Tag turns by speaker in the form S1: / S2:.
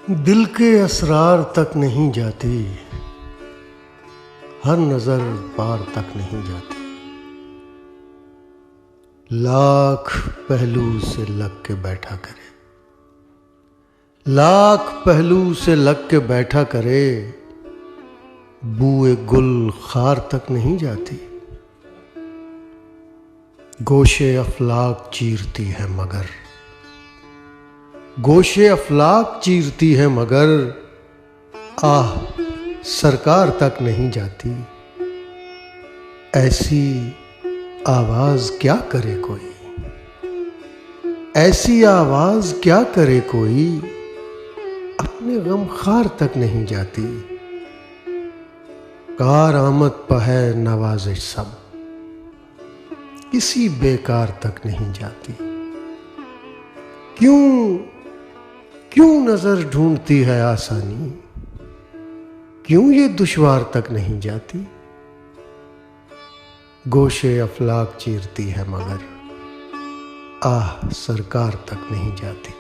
S1: दिल के असरार तक नहीं जाती, हर नजर पार तक नहीं जाती। लाख पहलू से लग के बैठा करे, लाख पहलू से लग के बैठा करे, बूए गुल खार तक नहीं जाती। गोशे अफलाक चीरती है मगर, गोशे अफलाक चीरती है मगर, आह सरकार तक नहीं जाती। ऐसी आवाज क्या करे कोई, ऐसी आवाज क्या करे कोई, अपने गम खार तक नहीं जाती। कार आमद पर है नवाज़िश सब, किसी बेकार तक नहीं जाती। क्यों नजर ढूंढती है आसानी, क्यों ये दुश्वार तक नहीं जाती। गोशे अफलाक चीरती है मगर, आह सरकार तक नहीं जाती।